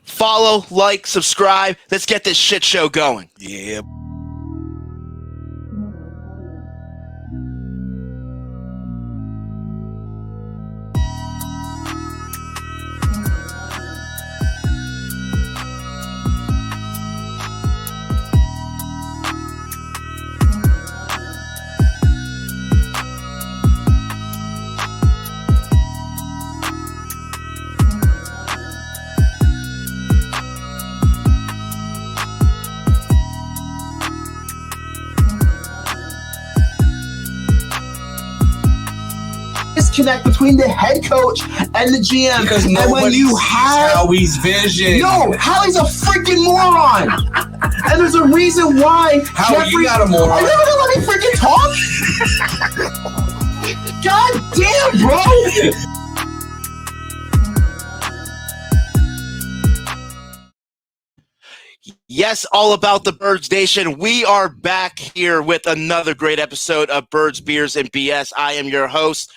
Follow, like, subscribe. Let's get this shit show going. Yeah. Disconnect between the head coach and the GM. Because and when you have Howie's vision. No, Howie's a freaking moron. And there's a reason why. Howie, you got a moron. Are you ever gonna let me freaking talk? God damn, bro. Yes, all about the Birds Nation. We are back here with another great episode of Birds, Beers, and BS. I am your host,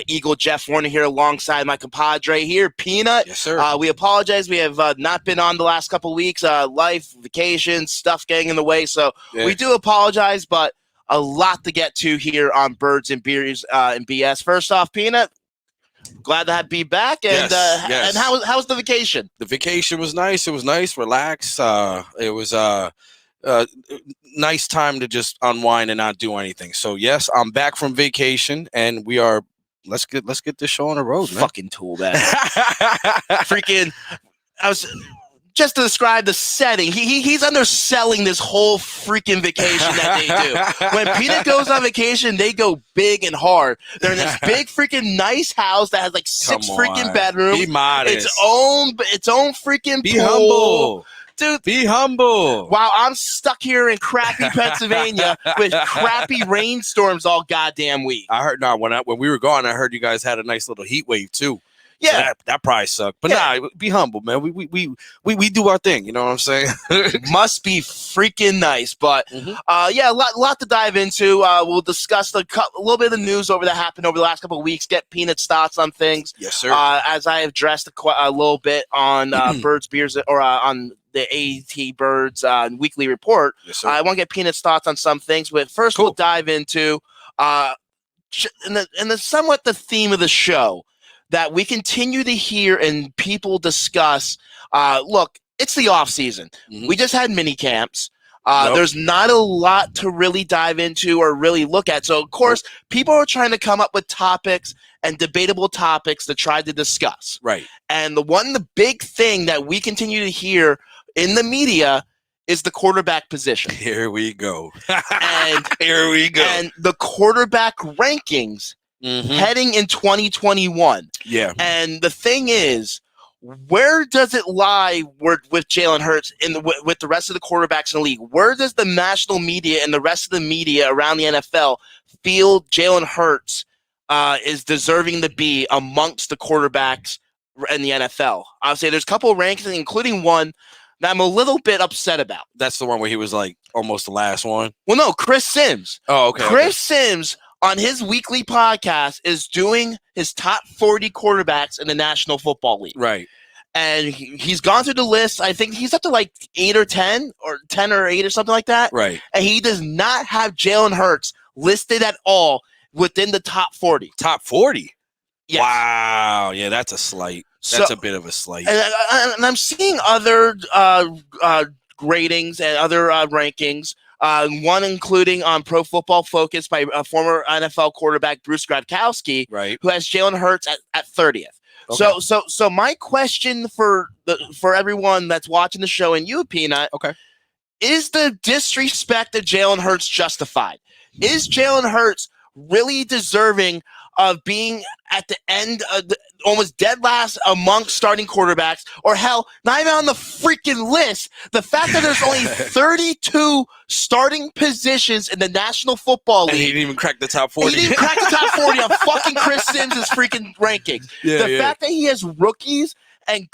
Eagle Jeff Warner, here alongside my compadre here, Peanut. Yes, sir. We apologize. We have not been on the last couple of weeks. Life, vacation, stuff getting in the way. So we do apologize, but a lot to get to here on Birds and Beers and BS. First off, Peanut, glad to be back. And yes. And how was the vacation? The vacation was nice. It was nice, relax. It was nice time to just unwind and not do anything. So yes, I'm back from vacation, and we are. Let's get this show on the road, man. Fucking tool bag. Freaking. I was. Just to describe the setting, he's underselling this whole freaking vacation that they do. When Peanut goes on vacation, they go big and hard. They're in this big freaking nice house that has like 6 freaking bedrooms. Be modest. Its own freaking Be pool. humble. Dude, be humble. While I'm stuck here in crappy Pennsylvania with crappy rainstorms all goddamn week. I heard when we were gone, I heard you guys had a nice little heat wave too. Yeah, so that probably sucked. But nah, be humble, man. We do our thing. You know what I'm saying? Must be freaking nice. But a lot to dive into. We'll discuss a little bit of the news that happened over the last couple of weeks. Get Peanut's thoughts on things. Yes, sir. As I have addressed a little bit on Birds, Beers, or on the AT Birds weekly report. Yes, sir. I want to get Peanut's thoughts on some things. But first, we'll dive into somewhat the theme of the show that we continue to hear and people discuss. Look, it's the off season. We just had mini camps. There's not a lot to really dive into or really look at. So, of course, people are trying to come up with topics and debatable topics to try to discuss. Right. And the big thing that we continue to hear in the media is the quarterback position. Here we go. And here we go. And the quarterback rankings heading in 2021. Yeah. And the thing is, where does it lie with Jalen Hurts with the rest of the quarterbacks in the league? Where does the national media and the rest of the media around the NFL feel Jalen Hurts is deserving to be amongst the quarterbacks in the NFL? I'll say there's a couple of rankings, including one that I'm a little bit upset about. That's the one where he was like almost the last one? Well, no, Chris Sims. Oh, okay. Chris Sims on his weekly podcast is doing his top 40 quarterbacks in the National Football League. Right. And he's gone through the list. I think he's up to like 8 or 10 or 10 or 8 or something like that. Right. And he does not have Jalen Hurts listed at all within the top 40. Top 40? Yes. Wow. Yeah, that's a slight. That's a bit of a slight. And I'm seeing other gradings and other rankings. One including on Pro Football Focus by former NFL quarterback Bruce Gradkowski, right, who has Jalen Hurts at 30th. Okay. So my question for everyone that's watching the show and you, Peanut, is the disrespect of Jalen Hurts justified? Is Jalen Hurts really deserving of being at the end of almost dead last amongst starting quarterbacks, or hell, not even on the freaking list? The fact that there's only 32 starting positions in the National Football League. And he didn't even crack the top 40. He didn't crack the top 40 on fucking Chris Sims' freaking rankings. The fact that he has rookies and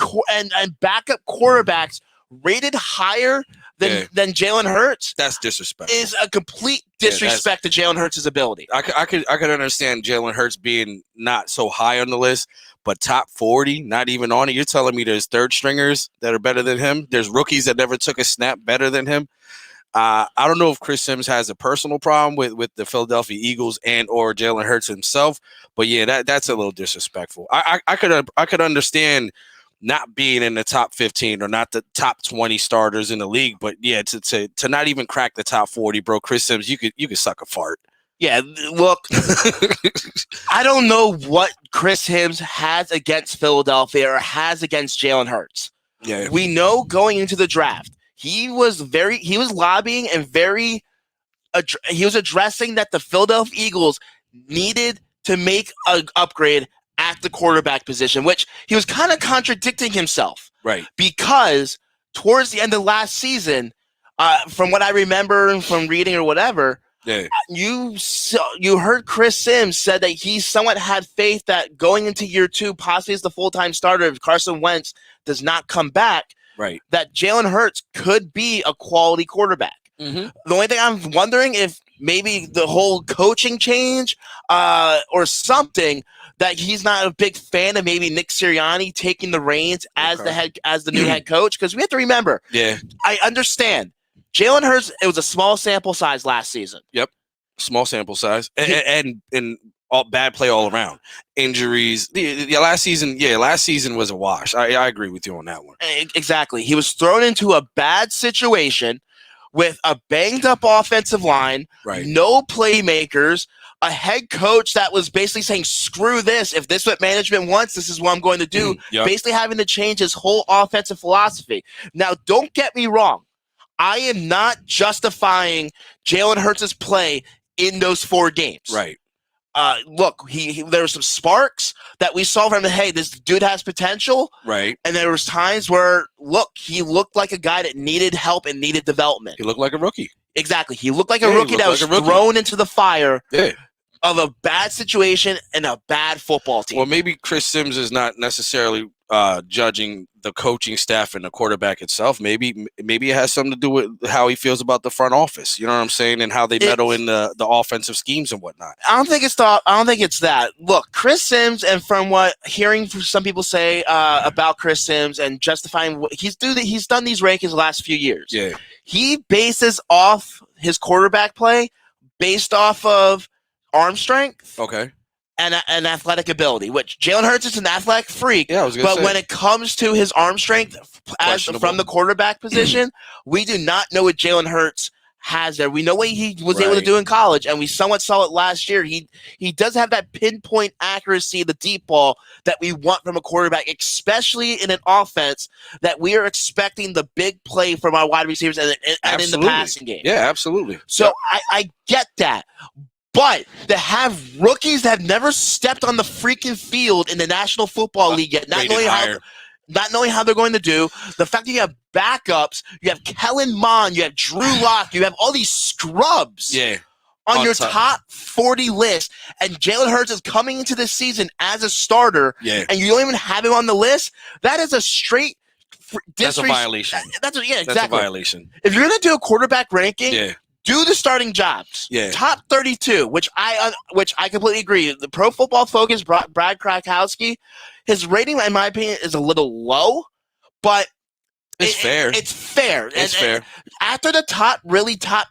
backup quarterbacks rated higher than Jalen Hurts. That's disrespectful. Is a complete disrespect to Jalen Hurts' ability. I could understand Jalen Hurts being not so high on the list, but top 40, not even on it. You're telling me there's third stringers that are better than him? There's rookies that never took a snap better than him? I don't know if Chris Sims has a personal problem with the Philadelphia Eagles and or Jalen Hurts himself, but yeah, that's a little disrespectful. I could understand not being in the top 15 or not the top 20 starters in the league, but yeah, to not even crack the top 40, bro. Chris Sims, you could suck a fart. Yeah, look, I don't know what Chris Sims has against Philadelphia or has against Jalen Hurts. Yeah, we know going into the draft, he was lobbying and he was addressing that the Philadelphia Eagles needed to make an upgrade at the quarterback position, which he was kind of contradicting himself. Right. Because towards the end of last season, from what I remember from reading or whatever, you heard Chris Sims said that he somewhat had faith that going into year 2, possibly as the full-time starter, if Carson Wentz does not come back, that Jalen Hurts could be a quality quarterback. The only thing I'm wondering if maybe the whole coaching change or something, that he's not a big fan of maybe Nick Sirianni taking the reins as the new head coach, because we have to remember. Yeah, I understand Jalen Hurts. It was a small sample size last season. Yep, small sample size, and all bad play all around, injuries. Last season was a wash. I agree with you on that one. Exactly, he was thrown into a bad situation with a banged up offensive line, no playmakers. A head coach that was basically saying, screw this. If this is what management wants, this is what I'm going to do. Basically having to change his whole offensive philosophy. Now, don't get me wrong. I am not justifying Jalen Hurts' play in those 4 games. Right. Look, there were some sparks that we saw from him. Hey, this dude has potential. Right. And there was times where, look, he looked like a guy that needed help and needed development. He looked like a rookie. Exactly. He looked like a rookie that was thrown into the fire of a bad situation and a bad football team. Well, maybe Chris Sims is not necessarily judging the coaching staff and the quarterback itself. Maybe it has something to do with how he feels about the front office. You know what I'm saying? And how they meddle in the offensive schemes and whatnot. I don't think it's that. Look, Chris Sims, and from what hearing some people say about Chris Sims and justifying what he's done these rankings the last few years. Yeah. He bases off his quarterback play based off of arm strength, and athletic ability. Which Jalen Hurts is an athletic freak, but when it comes to his arm strength from the quarterback position, we do not know what Jalen Hurts has there. We know what he was able to do in college, and we somewhat saw it last year. He does have that pinpoint accuracy, the deep ball that we want from a quarterback, especially in an offense that we are expecting the big play from our wide receivers and in the passing game. Yeah, absolutely. So I get that. But to have rookies that have never stepped on the freaking field in the National Football League yet, not knowing how they're going to do, the fact that you have backups, you have Kellen Mond, you have Drew Lock, you have all these scrubs on your top 40 list, and Jalen Hurts is coming into this season as a starter, and you don't even have him on the list, that is a straight that's a violation. That's a violation. If you're going to do a quarterback ranking, do the starting jobs. Top 32, which I completely agree. The Pro Football Focus, Brad Krakowski, his rating, in my opinion, is a little low, but it's fair. It's fair. It's fair. And after the top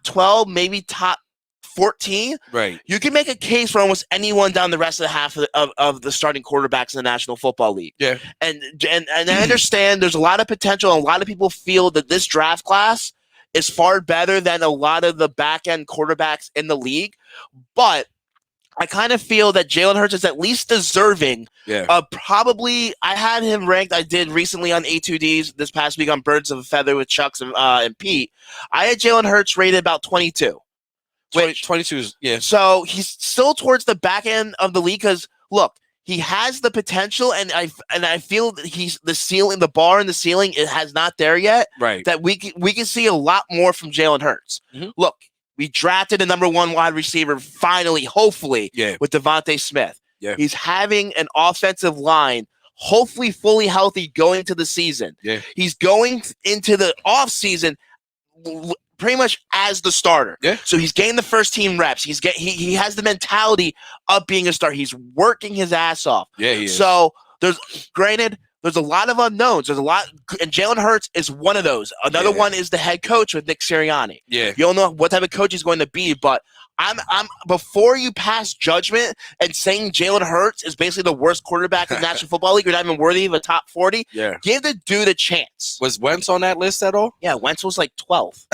12, maybe top 14, you can make a case for almost anyone down the rest of the half of the starting quarterbacks in the National Football League. And I understand there's a lot of potential, and a lot of people feel that this draft class is far better than a lot of the back-end quarterbacks in the league. But I kind of feel that Jalen Hurts is at least deserving of probably – I had him ranked – I did recently on A2Ds this past week on Birds of a Feather with Chucks and Pete. I had Jalen Hurts rated about 22. 22 is, So he's still towards the back end of the league because, look, he has the potential, and I feel that the bar and the ceiling, it has not there yet. That we can see a lot more from Jalen Hurts. Look, we drafted a number 1 wide receiver finally, hopefully, with Devontae Smith. He's having an offensive line, hopefully fully healthy going into the season. He's going into the offseason pretty much as the starter. Yeah. So he's getting the first team reps. He has the mentality of being a starter. He's working his ass off. Yeah, he is. So there's a lot of unknowns. There's a lot, and Jalen Hurts is one of those. Another one is the head coach with Nick Sirianni. Yeah. You don't know what type of coach he's going to be, but I'm before you pass judgment and saying Jalen Hurts is basically the worst quarterback in the National Football League, you're not even worthy of a top 40. Yeah. Give the dude a chance. Was Wentz on that list at all? Yeah, Wentz was like 12.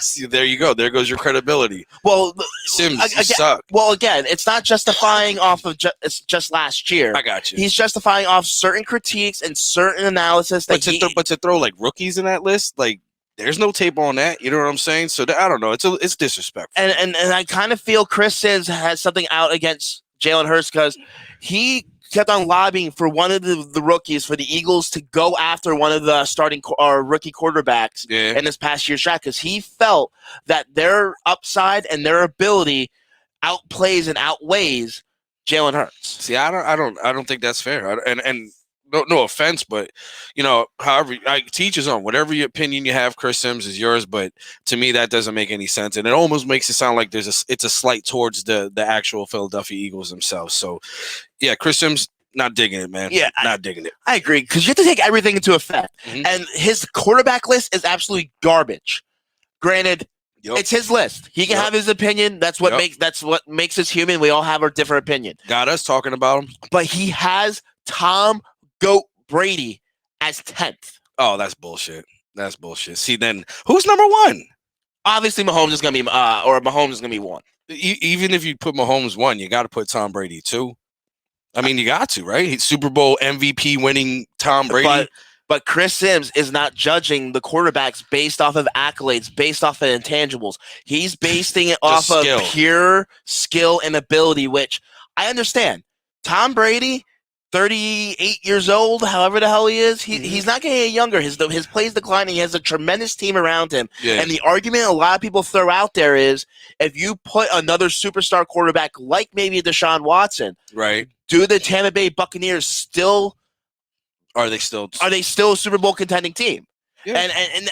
See, there you go. There goes your credibility. Well, Sims, you again, suck. well, again, it's not justifying off of it's just last year. I got you. He's justifying off certain critiques and certain analysis. But to throw like rookies in that list, like there's no tape on that. You know what I'm saying? So I don't know. It's disrespectful. And I kind of feel Chris Sims has something out against Jalen Hurts because he kept on lobbying for one of the rookies for the Eagles to go after one of the starting or rookie quarterbacks in this past year's draft because he felt that their upside and their ability outplays and outweighs Jalen Hurts. See, I don't think that's fair. And no offense, but however, I teach his own. Whatever your opinion you have, Chris Sims is yours. But to me, that doesn't make any sense, and it almost makes it sound like it's a slight towards the actual Philadelphia Eagles themselves. So, yeah, Chris Sims, not digging it, man. Yeah, not digging it. I agree because you have to take everything into effect, and his quarterback list is absolutely garbage. Granted. Yep. It's his list. He can have his opinion. That's what makes us human. We all have our different opinion. Got us talking about him. But he has Tom Goat Brady as 10th. Oh, that's bullshit. That's bullshit. See, then who's number one? Obviously, Mahomes is gonna be Mahomes is gonna be one. Even if you put Mahomes one, you got to put Tom Brady two. I mean, you got to, right? He's Super Bowl MVP winning Tom Brady. But Chris Sims is not judging the quarterbacks based off of accolades, based off of intangibles. He's basing it off of pure skill and ability, which I understand. Tom Brady, 38 years old, however the hell he is, he's not getting any younger. His play's declining. He has a tremendous team around him. Yeah. And the argument a lot of people throw out there is if you put another superstar quarterback like maybe Deshaun Watson, right? Do the Tampa Bay Buccaneers still – Are they still a Super Bowl contending team? Yeah.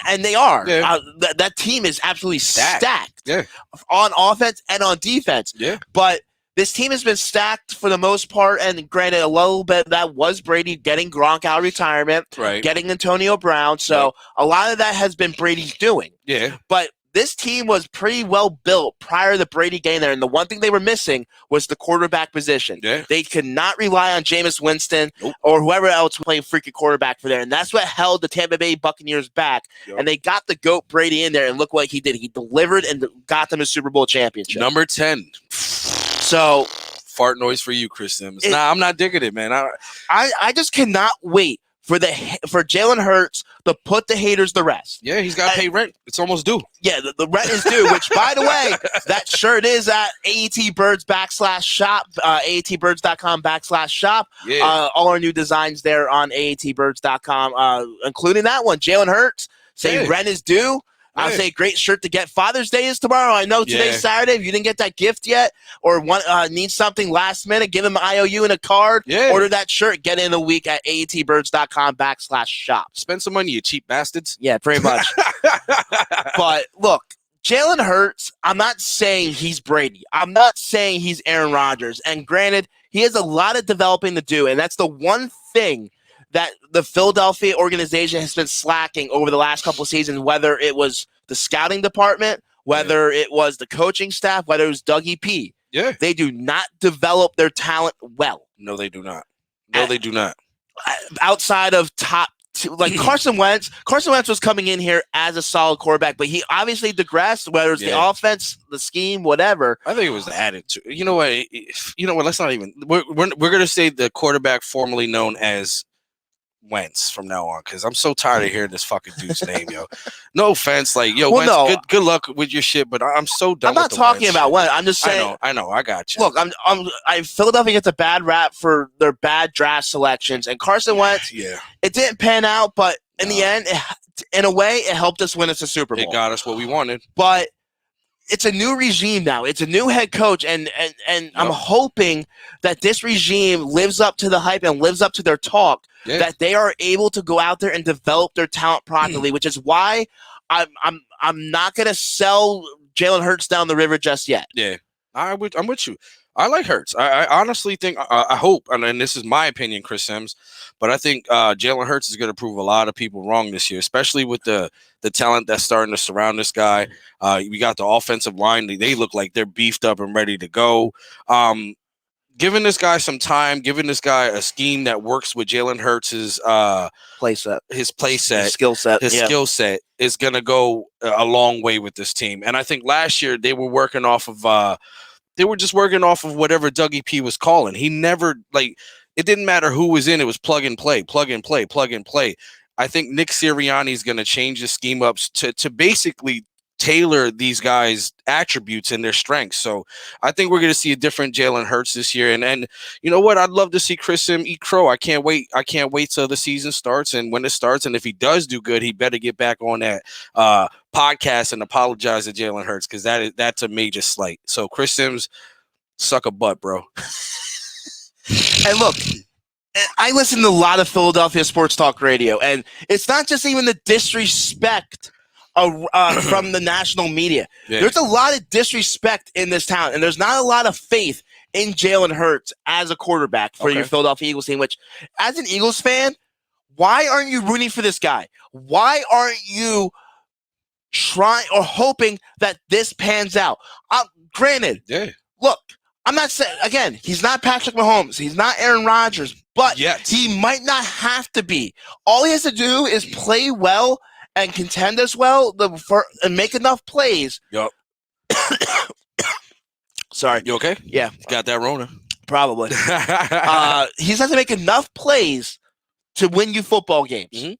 And they are. Yeah. That team is absolutely stacked. Yeah. On offense and on defense. Yeah. But this team has been stacked for the most part, and granted, a little bit that was Brady getting Gronk out of retirement, right? Getting Antonio Brown. So a lot of that has been Brady's doing. Yeah. But this team was pretty well built prior to Brady getting there, and the one thing they were missing was the quarterback position. Yeah. They could not rely on Jameis Winston or whoever else playing freaking quarterback for there, and that's what held the Tampa Bay Buccaneers back. Yep. And they got the GOAT Brady in there, and look what he did. He delivered and got them a Super Bowl championship. Number 10. So fart noise for you, Chris Sims. Nah, I'm not digging it, man. I just cannot wait for Jalen Hurts to put the haters to rest. Yeah, he's got to pay rent. It's almost due. Yeah, the rent is due, which, by the way, that shirt is at AATBirds.com/shop, AATBirds.com/shop. Yeah. All our new designs there on AATBirds.com, including that one. Jalen Hurts, say rent is due. I'll say great shirt to get. Father's Day is tomorrow. I know today's Saturday. If you didn't get that gift yet or need something last minute, give him an IOU and a card. Yeah. Order that shirt. Get it in a week at AATBirds.com/shop. Spend some money, you cheap bastards. Yeah, pretty much. But look, Jalen Hurts, I'm not saying he's Brady. I'm not saying he's Aaron Rodgers. And granted, he has a lot of developing to do. And that's the one thing that the Philadelphia organization has been slacking over the last couple of seasons, whether it was the scouting department, whether it was the coaching staff, whether it was Dougie P. Yeah. They do not develop their talent well. No, they do not. No, they do not. Outside of top two, like Carson Wentz. Carson Wentz was coming in here as a solid quarterback, but he obviously digressed, whether it's the offense, the scheme, whatever. I think it was the attitude. You know what? Let's not even. We're going to say the quarterback formerly known as Wentz from now on, because I'm so tired of hearing this fucking dude's name, yo. No offense, Wentz, good luck with your shit, but I'm so done. I'm not talking about Wentz. I'm just saying. I know. I got you. Look, Philadelphia gets a bad rap for their bad draft selections, and Carson Wentz. Yeah. It didn't pan out, but in the end, in a way, it helped us win us a Super Bowl. It got us what we wanted. But it's a new regime now. It's a new head coach, and I'm hoping that this regime lives up to the hype and lives up to their talk. Yeah. That they are able to go out there and develop their talent properly, which is why I'm not gonna sell Jalen Hurts down the river just yet. Yeah, I'm with you. I like Hurts. I honestly think, I hope, and this is my opinion, Chris Sims, but I think Jalen Hurts is going to prove a lot of people wrong this year, especially with the talent that's starting to surround this guy. We got the offensive line. They look like they're beefed up and ready to go. Giving this guy some time, giving this guy a scheme that works with Jalen Hurts' play set, his skill set is going to go a long way with this team. And I think last year they were working off of they were just working off of whatever Dougie P was calling. He never, it didn't matter who was in. It was plug and play, plug and play, plug and play. I think Nick Sirianni is going to change the scheme up to basically tailor these guys' attributes and their strengths. So I think we're going to see a different Jalen Hurts this year. And you know what? I'd love to see Chris Sim eat crow. I can't wait. I can't wait till the season starts. And when it starts, and if he does do good, he better get back on that podcast and apologize to Jalen Hurts, because that's a major slight. So Chris Sims, suck a butt, bro. And look, I listen to a lot of Philadelphia sports talk radio, and it's not just even the disrespect from the national media. Yeah. There's a lot of disrespect in this town, and there's not a lot of faith in Jalen Hurts as a quarterback for your Philadelphia Eagles team, which, as an Eagles fan, why aren't you rooting for this guy? Why aren't you trying or hoping that this pans out? Granted, look, I'm not saying, again, he's not Patrick Mahomes. He's not Aaron Rodgers, but he might not have to be. All he has to do is play well and contend as well and make enough plays. Yup. Sorry. You okay? Yeah. Got that Rona. Probably. He has to make enough plays to win you football games. Mm-hmm.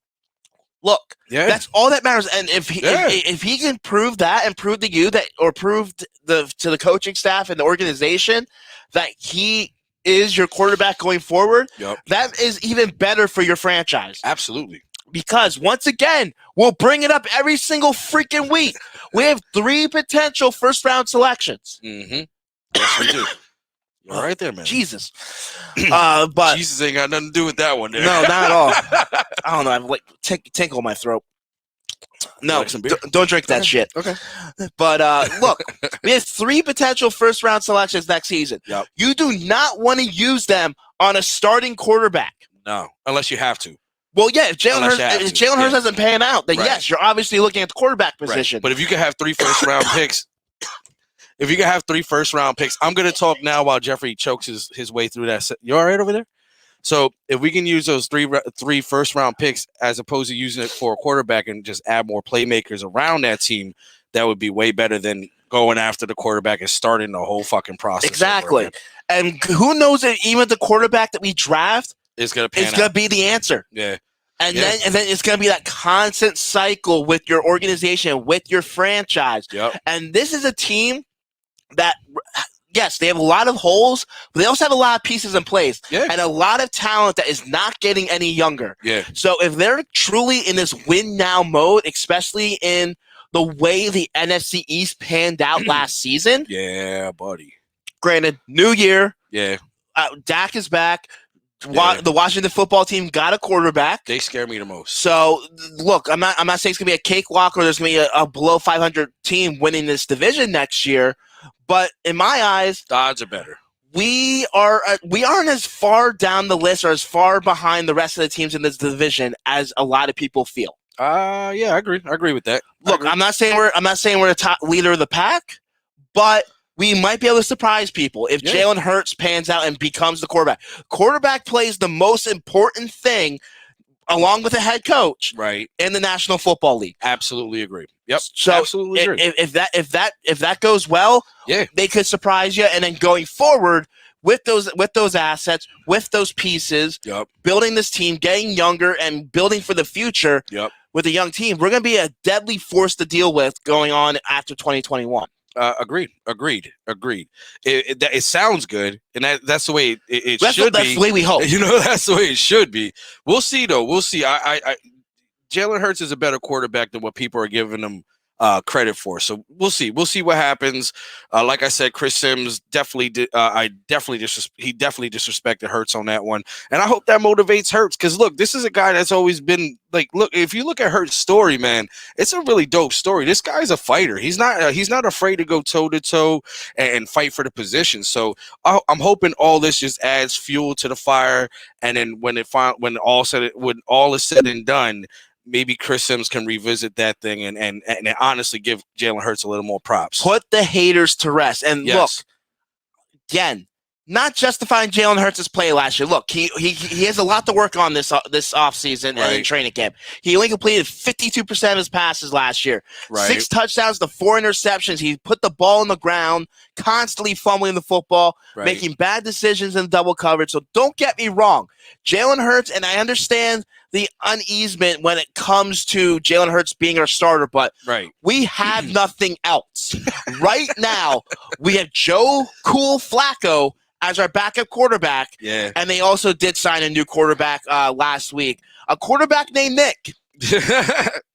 Look, that's all that matters. And if he can prove that and prove to you that, or prove to the coaching staff and the organization that he is your quarterback going forward, that is even better for your franchise. Absolutely. Because, once again, we'll bring it up every single freaking week. We have 3 potential first-round selections. Mm-hmm. Yes, we do. You're right there, man. Jesus. But Jesus ain't got nothing to do with that one there. No, not at all. I don't know. I have tinkle in my throat. No, don't drink that shit. Okay. But, look, we have 3 potential first-round selections next season. Yep. You do not want to use them on a starting quarterback. No, unless you have to. Well, yeah, if Jalen Hurts doesn't pan out, then yes, you're obviously looking at the quarterback position. Right. But if you could have 3 first-round picks, I'm going to talk now while Jeffrey chokes his way through that. You all right over there? So if we can use those 3 first-round picks as opposed to using it for a quarterback and just add more playmakers around that team, that would be way better than going after the quarterback and starting the whole fucking process. Exactly. And who knows if even the quarterback that we draft is going to be the answer. Yeah. And then it's going to be that constant cycle with your organization, with your franchise. Yep. And this is a team that, yes, they have a lot of holes, but they also have a lot of pieces in place. Yeah. And a lot of talent that is not getting any younger. Yeah. So if they're truly in this win-now mode, especially in the way the NFC East panned out last season. Yeah, buddy. Granted, new year. Yeah. Dak is back. The Washington football team got a quarterback. They scare me the most. So, look, I'm not saying it's going to be a cakewalk or there's going to be a below 500 team winning this division next year. But in my eyes, the odds are better. We aren't as far down the list or as far behind the rest of the teams in this division as a lot of people feel. Yeah, I agree. I agree with that. Look, I'm not saying we're the top leader of the pack, but we might be able to surprise people if Jalen Hurts pans out and becomes the quarterback. Quarterback play is the most important thing, along with the head coach, in the National Football League. Absolutely agree. Yep. So absolutely agree. If that goes well, they could surprise you. And then going forward with those assets, with those pieces, building this team, getting younger, and building for the future. With a young team, we're going to be a deadly force to deal with going on after 2021. Agreed. It sounds good, and that's the way it should be. That's the way we hope. That's the way it should be. We'll see, though. We'll see. Jalen Hurts is a better quarterback than what people are giving him credit for. So we'll see. We'll see what happens. Like I said, Chris Sims definitely disrespected Hurts on that one, and I hope that motivates Hurts because look, this is a guy that's always been like, look, if you look at Hurts' story, man, it's a really dope story. This guy's a fighter. He's not afraid to go toe to toe and fight for the position. So I'm hoping all this just adds fuel to the fire, and then when all is said and done, maybe Chris Sims can revisit that thing and honestly give Jalen Hurts a little more props. Put the haters to rest. And look, again, not justifying Jalen Hurts' play last year. Look, he has a lot to work on this offseason and in training camp. He only completed 52% of his passes last year. 6 touchdowns to 4 interceptions. He put the ball on the ground, constantly fumbling the football, making bad decisions in double coverage. So don't get me wrong. Jalen Hurts, and I understand the uneasement when it comes to Jalen Hurts being our starter, but we have nothing else. Right now, we have Joe Cool Flacco as our backup quarterback, and they also did sign a new quarterback last week. A quarterback named Nick.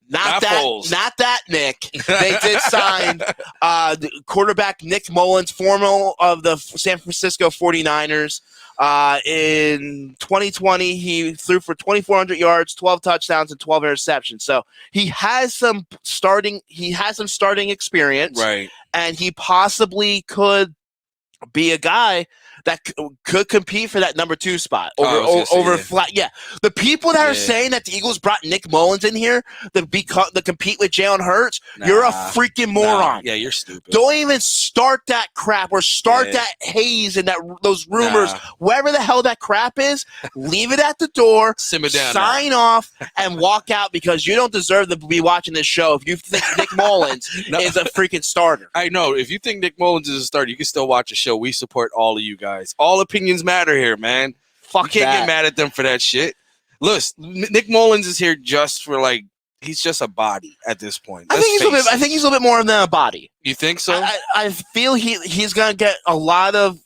Not that Nick. They did sign quarterback Nick Mullins, former of the San Francisco 49ers. In 2020, he threw for 2,400 yards, 12 touchdowns, and 12 interceptions. So he has some starting experience, and he possibly could be a guy that could compete for that number 2 spot over Flat. Yeah, the people that are saying that the Eagles brought Nick Mullins in here to compete with Jalen Hurts, you're a freaking moron. Yeah, you're stupid. Don't even start that crap or start that haze and those rumors. Wherever the hell that crap is, leave it at the door. Simmer down. Sign off and walk out because you don't deserve to be watching this show if you think Nick Mullins is a freaking starter. I know. If you think Nick Mullins is a starter, you can still watch the show. We support all of you guys. All opinions matter here, man. Fuck you can't get mad at them for that shit. Listen, Nick Mullins is here just for he's just a body at this point. I think he's a little bit more than a body. You think so? I feel he's gonna get a lot of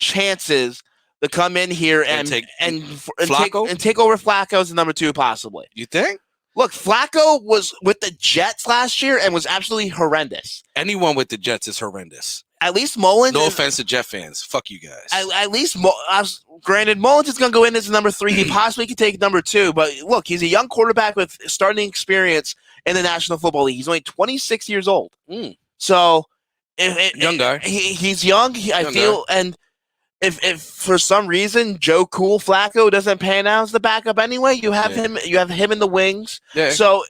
chances to come in here and take over Flacco as the number 2 possibly. You think? Look, Flacco was with the Jets last year and was absolutely horrendous. Anyone with the Jets is horrendous. At least Mullins. No offense to Jet fans. Fuck you guys. At least, granted, Mullins is going to go in as number 3. He possibly could take number 2. But look, he's a young quarterback with starting experience in the National Football League. He's only 26 years old. So, young guy. He's young. I feel, and if for some reason Joe Cool Flacco doesn't pan out as the backup anyway, you have him. You have him in the wings. Yeah. So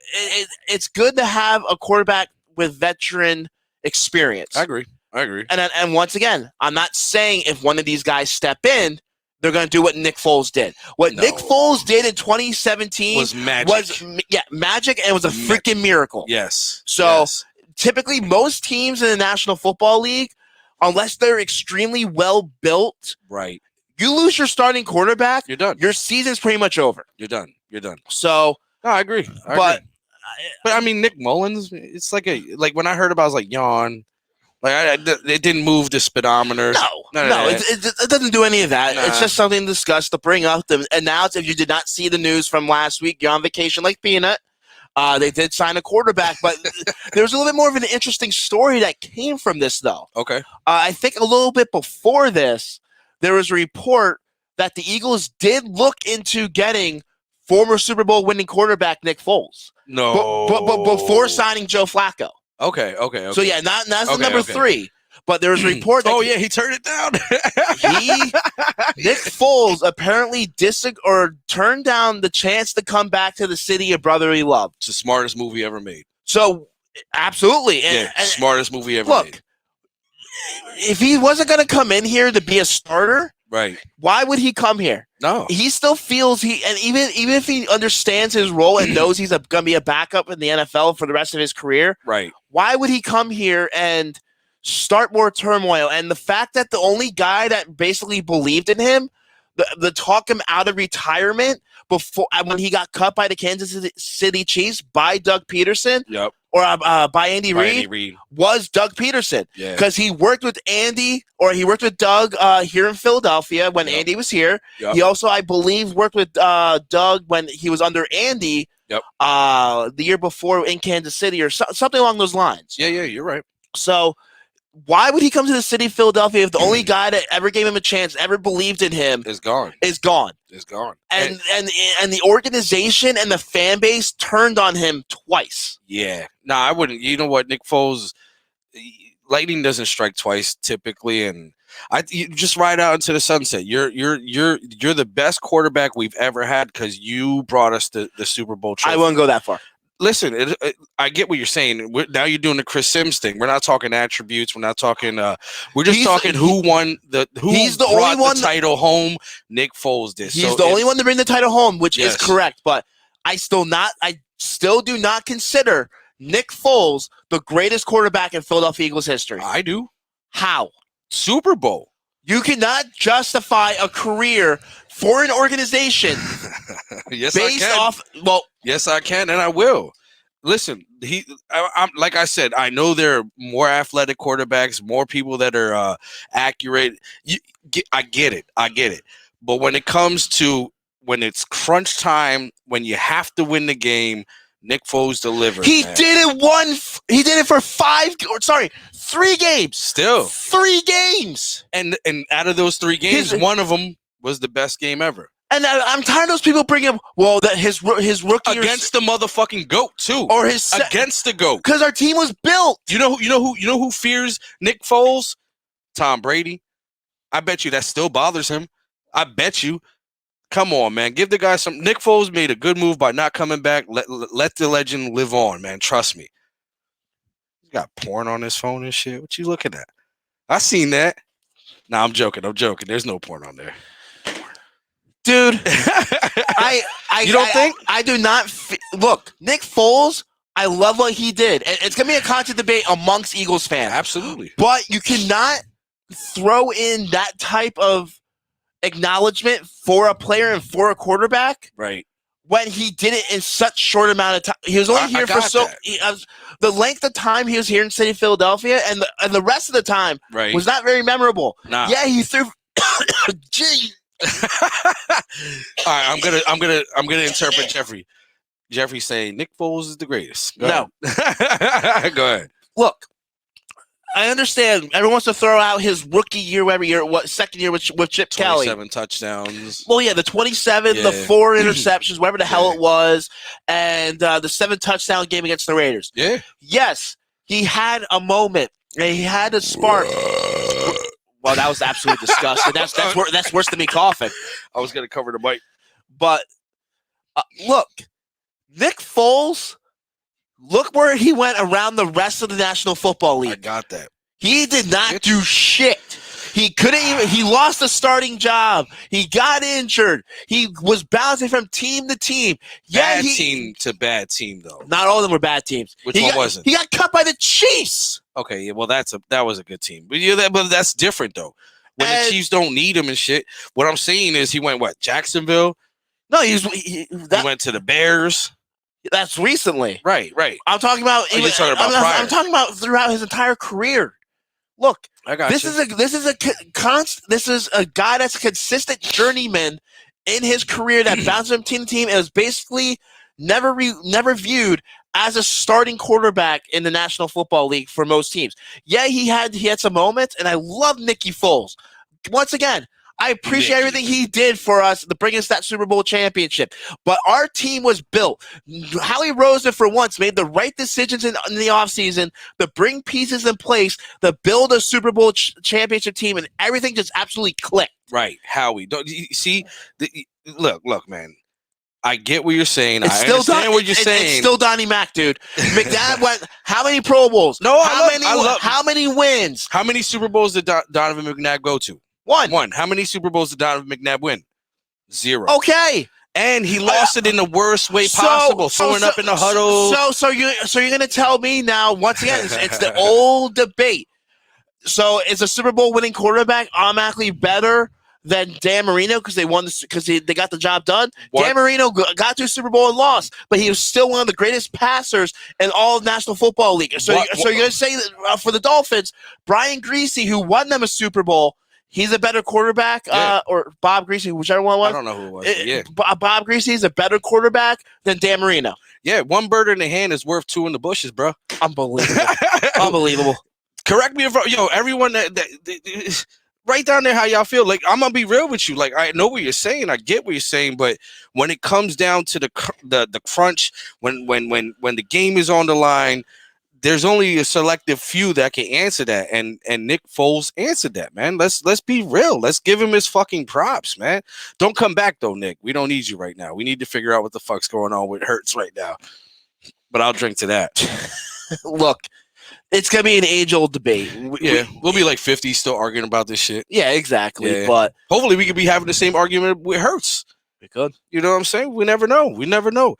it's good to have a quarterback with veteran experience. I agree. And once again, I'm not saying if one of these guys step in, they're going to do what Nick Foles did. Nick Foles did in 2017 was magic. Magic, and it was a freaking miracle. Yes. So typically, most teams in the National Football League, unless they're extremely well built, you lose your starting quarterback, you're done. Your season's pretty much over. You're done. So, no, I agree. But I mean, Nick Mullins, it's like when I heard about it, I was like, yawn. It didn't move the speedometer. No, it doesn't do any of that. It's just something to discuss, to bring up, to announce. If you did not see the news from last week, you're on vacation like Peanut. They did sign a quarterback, but there was a little bit more of an interesting story that came from this, though. Okay. I think a little bit before this, there was a report that the Eagles did look into getting former Super Bowl winning quarterback Nick Foles. No. But before signing Joe Flacco. Okay. So yeah, that's the number 3. But there was a report that he turned it down. Nick Foles apparently turned down the chance to come back to the city of brotherly love. It's the smartest movie ever made. So absolutely. And smartest movie ever made. Look, if he wasn't going to come in here to be a starter, why would he come here? No. He still feels and even if he understands his role and knows he's going to be a backup in the NFL for the rest of his career, why would he come here and start more turmoil? And the fact that the only guy that basically believed in him, the talk him out of retirement, before when he got cut by the Kansas City Chiefs by Doug Peterson. Yep. Or by Andy Reid was Doug Peterson because he worked with Andy or he worked with Doug here in Philadelphia when Andy was here. Yep. He also, I believe, worked with Doug when he was under Andy the year before in Kansas City or something along those lines. Yeah, you're right. So why would he come to the city of Philadelphia if the only guy that ever gave him a chance, ever believed in him, is gone? And the organization and the fan base turned on him twice. Yeah. No, I wouldn't. You know what, Nick Foles, lightning doesn't strike twice typically, and you just ride out into the sunset. You're the best quarterback we've ever had because you brought us the Super Bowl trophy. I wouldn't go that far. Listen, I get what you're saying. Now you're doing the Chris Sims thing. We're not talking attributes. We're not talking. We're just talking who won He's the brought only one the title home. Nick Foles did. He's the only one to bring the title home, which is correct. But I still do not consider Nick Foles the greatest quarterback in Philadelphia Eagles history. I do. How? Super Bowl. You cannot justify a career for an organization yes, based I can. off. Well, yes, I can, and I will. Listen, I'm like I said. I know there are more athletic quarterbacks, more people that are accurate. I get it. But when it comes to when it's crunch time, when you have to win the game, Nick Foles delivers. He did it for 3 games. Still 3 games. And out of those 3 games, one of them was the best game ever. And I'm tired of those people bringing that his rookie against the motherfucking GOAT too, or against the GOAT because our team was built. You know who fears Nick Foles? Tom Brady. I bet you that still bothers him. I bet you. Come on, man. Give the guy some. Nick Foles made a good move by not coming back. Let the legend live on, man. Trust me. He's got porn on his phone and shit. What you looking at? I seen that. Nah, I'm joking. There's no porn on there. Dude, you don't think? I do not. Look, Nick Foles, I love what he did. It's going to be a constant debate amongst Eagles fans. Absolutely. But you cannot throw in that type of acknowledgement for a player and for a quarterback. Right. When he did it in such short amount of time. He was only here for the length of time he was here in the city of Philadelphia and the rest of the time was not very memorable. Nah. Yeah, he threw gee. All right, I'm gonna interpret Jeffrey. Jeffrey's saying Nick Foles is the greatest. Go ahead. Go ahead. Look, I understand everyone wants to throw out his rookie year, every year, second year with Chip Kelly. 27 touchdowns. Well, yeah, the 27, the 4 interceptions, whatever the hell it was, and the 7 touchdown game against the Raiders. Yeah. Yes, he had a moment. He had a spark. Well, that was absolutely disgusting. That's worse than me coughing. I was going to cover the mic. But look, Nick Foles, look where he went around the rest of the National Football League. I got that. He did not do shit. He couldn't even. He lost the starting job. He got injured. He was bouncing from team to team. Bad team to bad team, though. Not all of them were bad teams. Which one wasn't? He got cut by the Chiefs. Okay, yeah, well, that was a good team. But that's different, though. When the Chiefs don't need him and shit. What I'm saying is he went, Jacksonville? No, he went to the Bears. That's recently. Right. I'm talking about. I'm talking about throughout his entire career. Look, this is a guy that's a consistent journeyman in his career that bounces from team to team and was basically never viewed as a starting quarterback in the National Football League for most teams. Yeah, he had some moments, and I love Nicky Foles. Once again, I appreciate everything he did for us to bring us that Super Bowl championship. But our team was built. Howie Roseman, for once, made the right decisions in the offseason to bring pieces in place to build a Super Bowl championship team, and everything just absolutely clicked. Right, Howie. Don't you see? Look, man. I get what you're saying. I understand what you're saying. It's still Donnie Mac, dude. McNabb went. How many Pro Bowls? How many wins? How many Super Bowls did Donovan McNabb go to? One. How many Super Bowls did Donovan McNabb win? 0. Okay. And he lost it in the worst way possible, throwing up in the huddle. So you're gonna tell me now? Once again, it's the old debate. So is a Super Bowl winning quarterback automatically better than Dan Marino because they won this because they got the job done? What? Dan Marino got to a Super Bowl and lost, but he was still one of the greatest passers in all of National Football League. So you're going to say that for the Dolphins, Brian Griese, who won them a Super Bowl, he's a better quarterback, or Bob Griese, whichever one it was. I don't know who it was. Yeah, Bob Griese is a better quarterback than Dan Marino. Yeah, one bird in the hand is worth two in the bushes, bro. Unbelievable. Unbelievable. Correct me if everyone that write down there how y'all feel. Like, I'm gonna be real with you. Like, I know what you're saying, I get what you're saying, but when it comes down to the crunch, when the game is on the line, there's only a selective few that can answer that, and Nick Foles answered that, man. Let's be real. Let's give him his fucking props, man. Don't come back though, Nick. We don't need you right now. We need to figure out what the fuck's going on with Hurts right now. But I'll drink to that. Look, it's gonna be an age-old debate. We'll be like 50 still arguing about this shit. Yeah, exactly. Yeah. But hopefully we could be having the same argument with Hurts. We could. You know what I'm saying? We never know.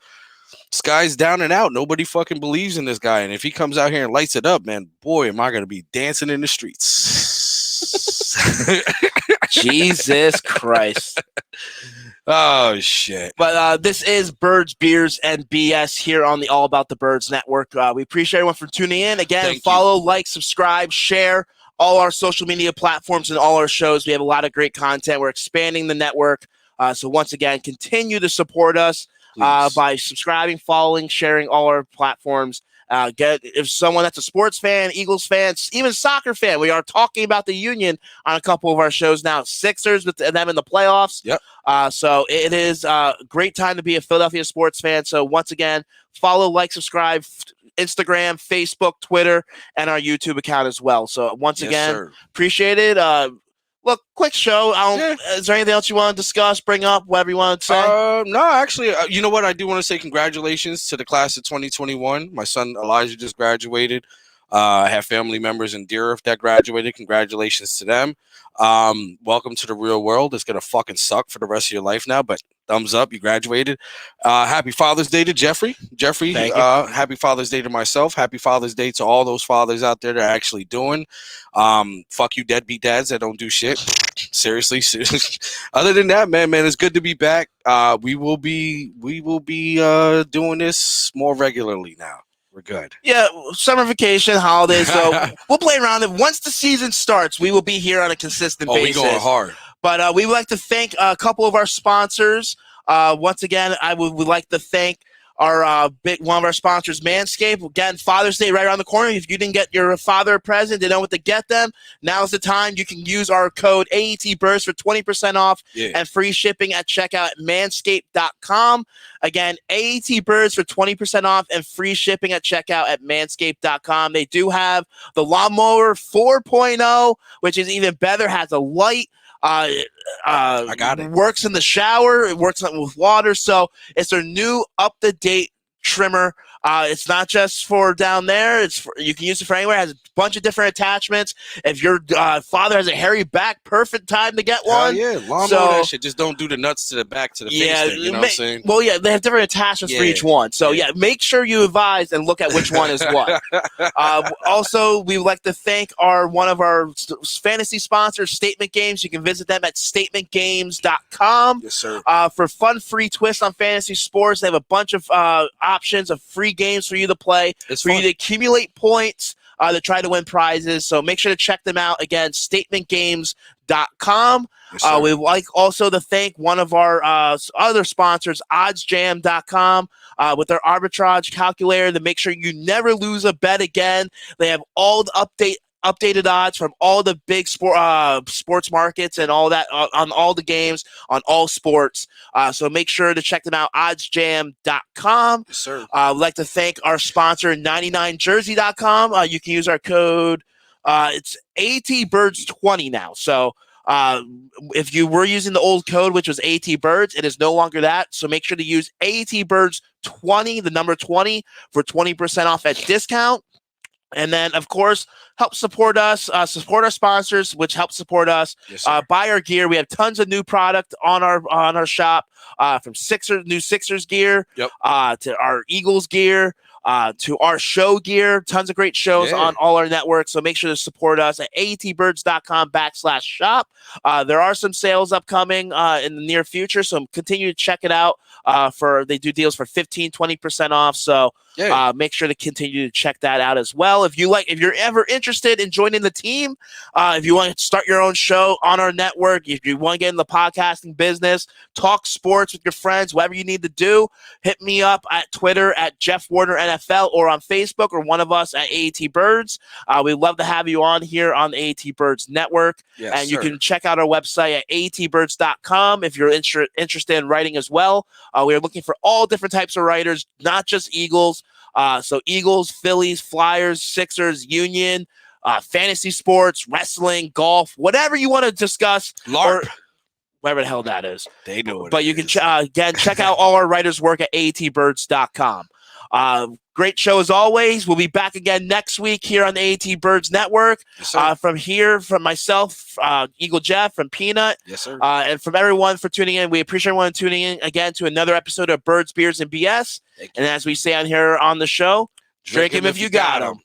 This guy's down and out. Nobody fucking believes in this guy. And if he comes out here and lights it up, man, boy, am I going to be dancing in the streets. Jesus Christ. Oh, shit. But this is Birds, Beers, and BS here on the All About the Birds Network. We appreciate everyone for tuning in. Again, follow, like, subscribe, share all our social media platforms and all our shows. We have a lot of great content. We're expanding the network. So once again, continue to support us by subscribing, following, sharing all our platforms. If someone that's a sports fan, Eagles fan, even soccer fan, we are talking about the Union on a couple of our shows now. Sixers with them in the playoffs. Yep. So it is a great time to be a Philadelphia sports fan. So once again, follow, like, subscribe, Instagram, Facebook, Twitter, and our YouTube account as well. So once again, appreciate it. Look, quick show. Is there anything else you want to discuss, bring up, whatever you want to say? No, actually, you know what? I do want to say congratulations to the class of 2021. My son Elijah just graduated. I have family members in Deerfield that graduated. Congratulations to them. Welcome to the real world. It's going to fucking suck for the rest of your life now, but thumbs up. You graduated. Happy Father's Day to Jeffrey. Happy Father's Day to myself. Happy Father's Day to all those fathers out there that are actually doing. Fuck you deadbeat dads that don't do shit. Seriously. Other than that, man, it's good to be back. We will be doing this more regularly now. We're good. Yeah, summer vacation, holidays. So we'll play around it. Once the season starts, we will be here on a consistent basis. We going hard. But we would like to thank a couple of our sponsors. Once again, I would like to thank our one of our sponsors, Manscaped. Again, Father's Day right around the corner. If you didn't get your father a present, didn't know what to get them, now's the time. You can use our code AETBurst for 20% off and free shipping at checkout at manscaped.com. Again, AETBurst for 20% off and free shipping at checkout at manscaped.com. They do have the Lawnmower 4.0, which is even better, has a light. I got it. Works in the shower. It works with water. So it's their new up-to-date trimmer. It's not just for down there. You can use it for anywhere. It has a bunch of different attachments. If your father has a hairy back, perfect time to get one. Yeah, lawnmower that shit. Just don't do the nuts to the back to the face. There, you know what I'm saying? Well, yeah, they have different attachments for each one. So make sure you advise and look at which one is what. Also, we would like to thank one of our fantasy sponsors, Statement Games. You can visit them at statementgames.com. Yes, sir. For fun, free twists on fantasy sports. They have a bunch of options of free games for you to play, you to accumulate points, to try to win prizes. So make sure to check them out. Again, statementgames.com. Yes, we'd like also to thank one of our other sponsors, oddsjam.com, with their arbitrage calculator to make sure you never lose a bet again. They have all the updated odds from all the big sports markets and all that on all the games, on all sports. So make sure to check them out, oddsjam.com. Yes, sir. I'd like to thank our sponsor, 99jersey.com. You can use our code. It's ATBirds20 now. So if you were using the old code, which was ATBirds, it is no longer that. So make sure to use ATBirds20, the number 20, for 20% off at discount. And then, of course, help support us, support our sponsors, which help support us. Yes, buy our gear. We have tons of new product on our shop, from new Sixers gear to our Eagles gear. to our show gear. Tons of great shows on all our networks. So make sure to support us at aetbirds.com/shop. There are some sales upcoming in the near future, so continue to check it out. They do deals for 15-20% off. So make sure to continue to check that out as well. If you're ever interested in joining the team, if you want to start your own show on our network, if you want to get in the podcasting business, talk sports with your friends, whatever you need to do, hit me up at Twitter at Jeff Warner NFL or on Facebook or one of us at AET Birds. We'd love to have you on here on the AET Birds Network. Yes, and you can check out our website at aetbirds.com if you're interested in writing as well. We are looking for all different types of writers, not just Eagles. So Eagles, Phillies, Flyers, Sixers, Union, fantasy sports, wrestling, golf, whatever you want to discuss. LARP. Or whatever the hell that is. They know it. But you can, again, check out all our writers' work at aetbirds.com. Great show as always. We'll be back again next week here on the AET Birds Network. Yes, From myself, Eagle Jeff, from Peanut. Yes, sir. And from everyone for tuning in. We appreciate everyone tuning in again to another episode of Birds, Beers, and BS. And as we say on here on the show, drink 'em if you got 'em.